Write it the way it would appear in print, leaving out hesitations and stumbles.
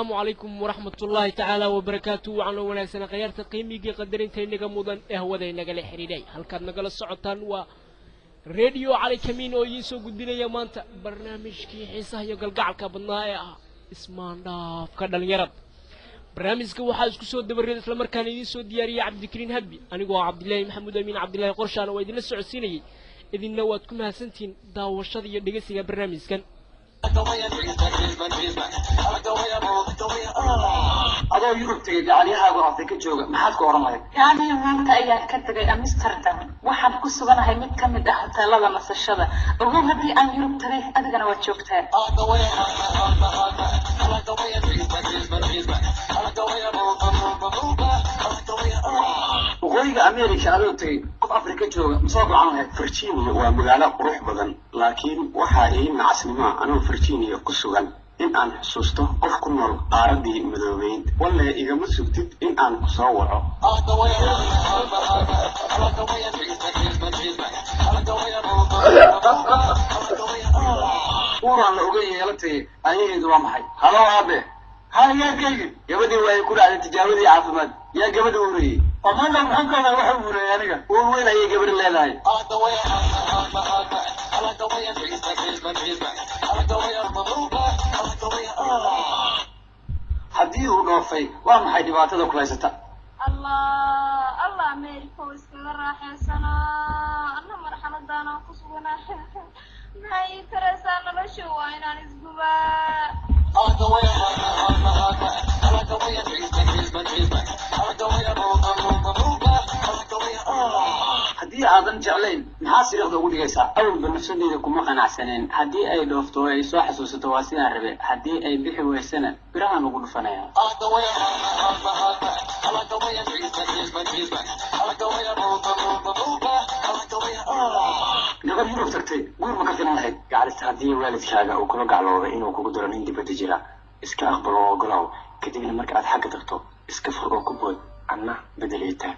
السلام عليكم ورحمة الله تعالى وبركاته وعلى وناسنا غيرت قيمي قدرين تينيغا مودان اهودا نغلا خريداي halkaad nagala socotaan waa radio cali kamiin oo iisoo gudbinaya maanta barnaamijkii xiisaha iyo galgacalka badnaa ee ah ismaandhaafka dhalinyarada barnaamijka waxaa isku soo dabareed isla markaana idin soo diyaariyay Cabdikariin Habbi anigoo Cabdullaahi Maxamuud Amiin Cabdullaahi Qorshaan oo idin la socodsiinayay idinna waad ku mahadsantiin daawashada iyo dhageysiga barnaamijkan أنا يروح تيجي عليها وأعطيك الجوجة ما حد قارن لك. يعني ما تأيّد كتجي أمستردام واحد كسر أنا هاي ميت كم ده حتى لا مس الشباب وهو هذي أن يروح تريه أدري أنا وتشوفتها. وغير أمريكا أنا تيجي قط أفريقيا جوجة مصاب عنها فرشيني ومجالات قروح بدن لكن وحاليا عصنما أنا فرشيني كسوغان إن أنا حسوسته قف كل قاردي مدوبين ولا إذا ما سكتت إن أنا كصورة. ورا الأوجي يلتي أيه دوام حي. هلا أبي. هاي يا كيجي. يبدي ويكون على تجاوزي عفمد. يا جبل وري. وما لهم حكوا على واحد وري يعني. وين هي جبل الليل هاي. حديه ونوفي وام حيدي باتدو كويسة الله أمريكا واستمر حسنا أنا مرحلة دانا قصونا هاي ترسانا لشوائنا نسقبا haddii aadan jeclayn maxaa siriqda ugu dhigaysaa awalba nafsadeeda kuma qanacsaneen haddii ay dhoofto ay soo xasuusato waa sidaan rabe haddii ay bixi weysana birahaan ugu dhufanayaa gabadh yurub tagtay guur ma ka filan lahayd gacalista haddii waalidkaaga uu kula gaclooday inuu kugu daro nin dibadda jira iska aqbal oo ogolow kadibna marka aad xagga tagto iska fur oo ku bood أنا بدليته.